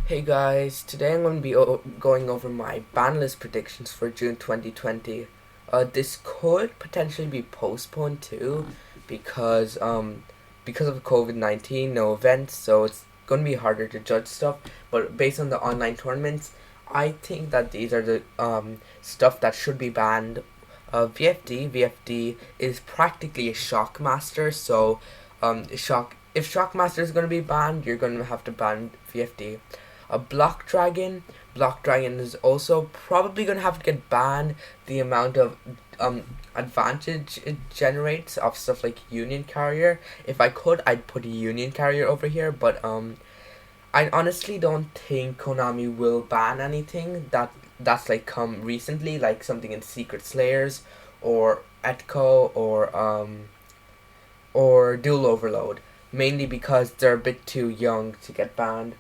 Hey guys, today I'm going to be going over my Banlist predictions for June 2020. This could potentially be postponed too because of COVID-19, no events, so it's going to be harder to judge stuff. But based on the online tournaments, I think that these are the stuff that should be banned. VFD is practically a Shockmaster, so if Shockmaster is going to be banned, you're going to have to ban VFD. A Block Dragon is also probably gonna have to get banned. The amount of advantage it generates of stuff like Union Carrier. If I could, I'd put a Union Carrier over here, but I honestly don't think Konami will ban anything that's like come recently, like something in Secret Slayers or Etco or Dual Overload, mainly because they're a bit too young to get banned.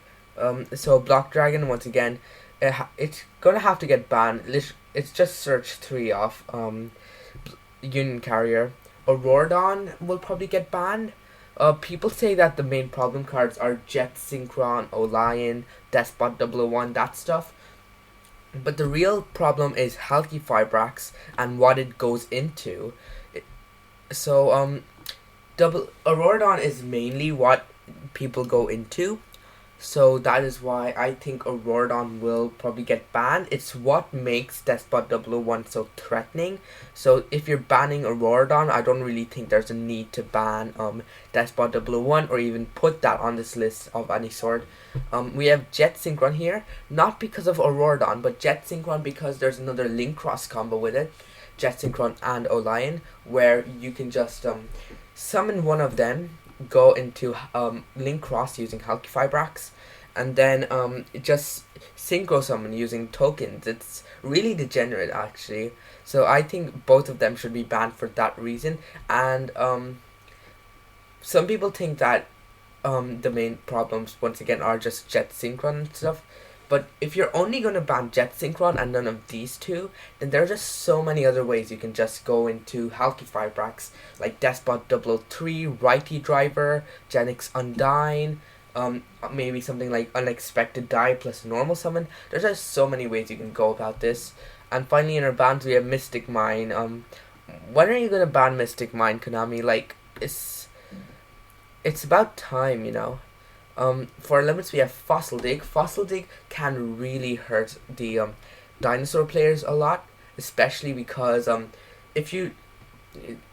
So Block Dragon, once again, it's gonna have to get banned. It's just search 3 off Union Carrier. Auroradon will probably get banned. People say that the main problem cards are Jet Synchron, Olion, Despot 001, that stuff. But the real problem is Halky Fibrax and what it goes into. So Auroradon is mainly what people go into. So that is why I think Auroradon will probably get banned. It's what makes Despot 001 so threatening. So if you're banning Auroradon, I don't really think there's a need to ban Despot 001 or even put that on this list of any sort. We have Jet Synchron here, not because of Auroradon, but Jet Synchron because there's another Link Cross combo with it, Jet Synchron and Olion, where you can just summon one of them, go into Link Cross using Halky Fibrax, and then just synchro summon using tokens. It's really degenerate actually. So I think both of them should be banned for that reason. And some people think that the main problems once again are just Jet Synchron and stuff. But if you're only going to ban Jet Synchron and none of these two, then there are just so many other ways you can just go into Halky Fibrax, like Despot 003, Righty Driver, Genix Undyne, maybe something like Unexpected Die plus Normal Summon. There's just so many ways you can go about this. And finally in our bans we have Mystic Mine. When are you going to ban Mystic Mine, Konami? Like, it's about time, you know. For limits we have Fossil Dig. Fossil Dig can really hurt the dinosaur players a lot, especially because if you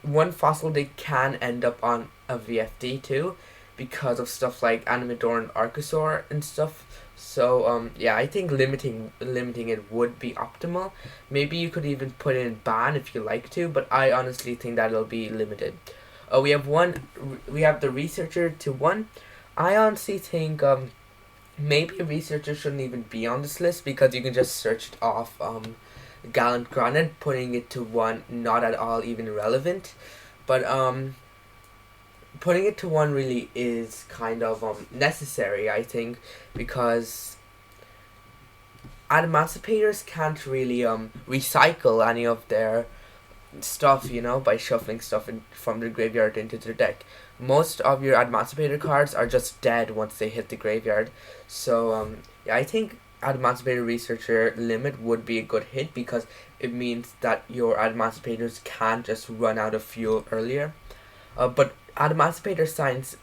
one Fossil Dig can end up on a VFD too, because of stuff like Animador and Archosaur and stuff. So yeah, I think limiting it would be optimal. Maybe you could even put in ban if you like to, but I honestly think that it'll be limited. We have the Researcher to 1. I honestly think maybe Researcher shouldn't even be on this list because you can just search it off Gallant Granite, putting it to 1 not at all even relevant. But putting it to 1 really is kind of necessary, I think, because Emancipators can't really recycle any of their stuff, you know, by shuffling stuff from the graveyard into their deck. Most of your Emancipator cards are just dead once they hit the graveyard. So yeah, I think Emancipator Researcher limit would be a good hit because it means that your Emancipators can't just run out of fuel earlier. But Emancipator Science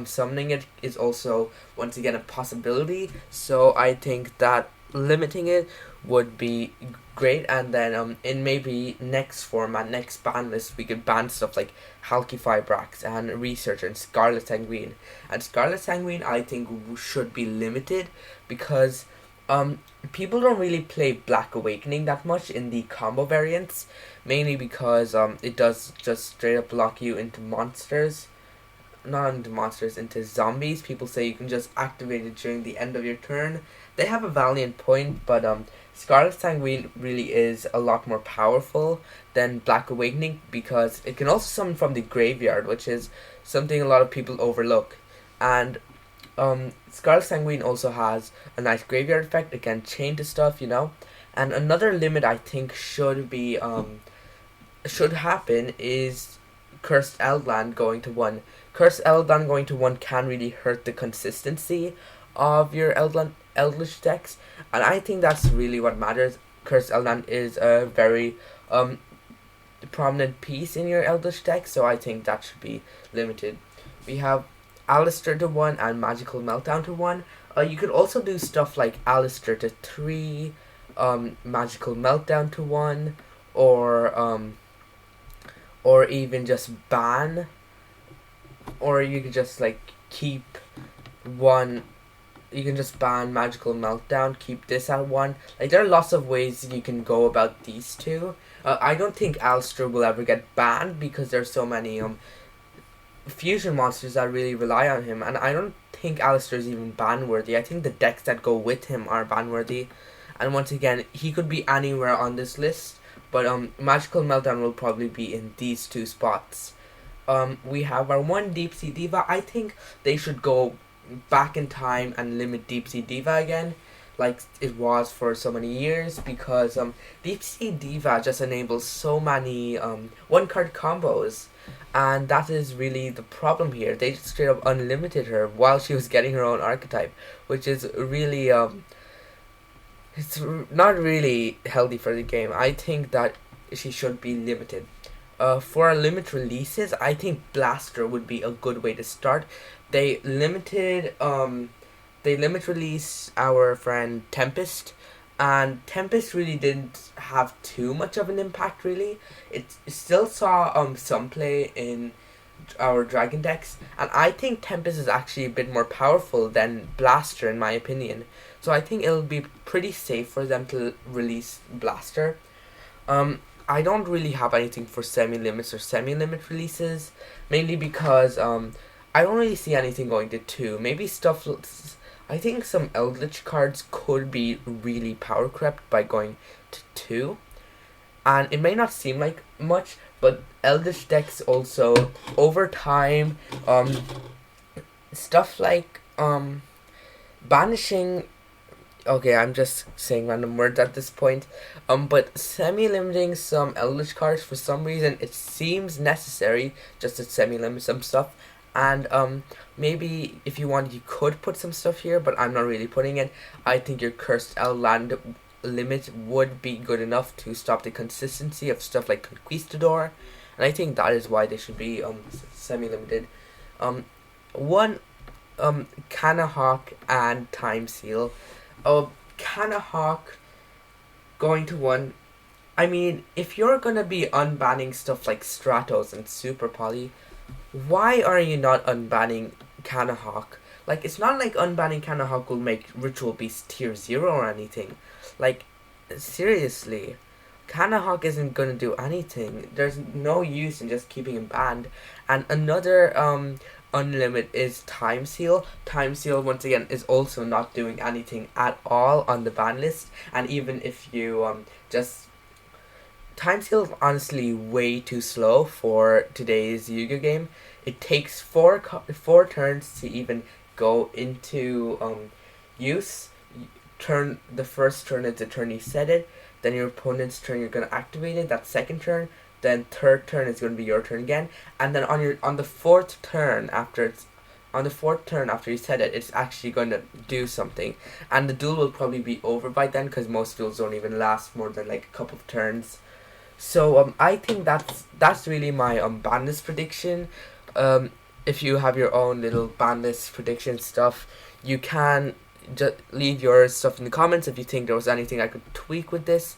summoning it is also once again a possibility. So I think that limiting it would be great, and then in maybe next ban list, we could ban stuff like Halky Fibrax and Researcher and Scarlet Sanguine. And Scarlet Sanguine I think should be limited because people don't really play Black Awakening that much in the combo variants, mainly because it does just straight up lock you into monsters. Not into monsters, into zombies. People say you can just activate it during the end of your turn. They have a valiant point, but Scarlet Sanguine really is a lot more powerful than Black Awakening because it can also summon from the graveyard, which is something a lot of people overlook. And Scarlet Sanguine also has a nice graveyard effect. It can chain to stuff, you know. And another limit I think should happen is Cursed Eldland going to 1. Cursed Eldland going to 1 can really hurt the consistency of your Eldritch decks, and I think that's really what matters. Cursed Eldland is a very prominent piece in your Eldritch deck, so I think that should be limited. We have Alistair to 1 and Magical Meltdown to 1. You could also do stuff like Alistair to 3, Magical Meltdown to 1, or even just ban, or you could just like keep one. You can just ban Magical Meltdown, keep this at 1. Like, there are lots of ways you can go about these two. I don't think Alistair will ever get banned because there's so many fusion monsters that really rely on him, and I don't think Alistair is even ban worthy. I think the decks that go with him are ban worthy, and once again, he could be anywhere on this list, but Magical Meltdown will probably be in these two spots. We have our one Deep Sea Diva. I think they should go back in time and limit Deep Sea Diva again, like it was for so many years, because Deep Sea Diva just enables so many one card combos, and that is really the problem here. They just straight up unlimited her while she was getting her own archetype, which is really it's not really healthy for the game. I think that she should be limited. For our limit releases, I think Blaster would be a good way to start. They limit release our friend Tempest, and Tempest really didn't have too much of an impact really. It still saw some play in our dragon decks, and I think Tempest is actually a bit more powerful than Blaster in my opinion. So I think it'll be pretty safe for them to release Blaster. I don't really have anything for semi-limits or semi-limit releases, mainly because I don't really see anything going to 2. Maybe stuff. I think some Eldritch cards could be really power crept by going to 2, and it may not seem like much, but Eldritch decks also over time, stuff like banishing. Okay, I'm just saying random words at this point. But semi-limiting some Eldritch cards, for some reason, it seems necessary just to semi-limit some stuff. And maybe if you want, you could put some stuff here, but I'm not really putting it. I think your Cursed Land limit would be good enough to stop the consistency of stuff like Conquistador. And I think that is why they should be semi-limited. One, Canahawk and Time Seal. Canahawk going to 1. I mean, if you're gonna be unbanning stuff like Stratos and Super Poly, why are you not unbanning Canahawk? Like, it's not like unbanning Canahawk will make Ritual Beast tier 0 or anything. Like, seriously, Canahawk isn't gonna do anything. There's no use in just keeping him banned. And another unlimit is Time Seal. Time Seal, once again, is also not doing anything at all on the ban list. And even if you just... Time Seal is honestly way too slow for today's Yu-Gi-Oh game. It takes four turns to even go into use. The first turn is the turn you set it. Then your opponent's turn, you're gonna activate it. That second turn. Then third turn is gonna be your turn again. And then on the fourth turn after you set it, it's actually going to do something. And the duel will probably be over by then, because most duels don't even last more than like a couple of turns. So I think that's really my banlist prediction. If you have your own little banlist prediction stuff, you can just leave your stuff in the comments if you think there was anything I could tweak with this.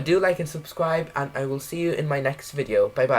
Do like and subscribe, and I will see you in my next video. Bye bye.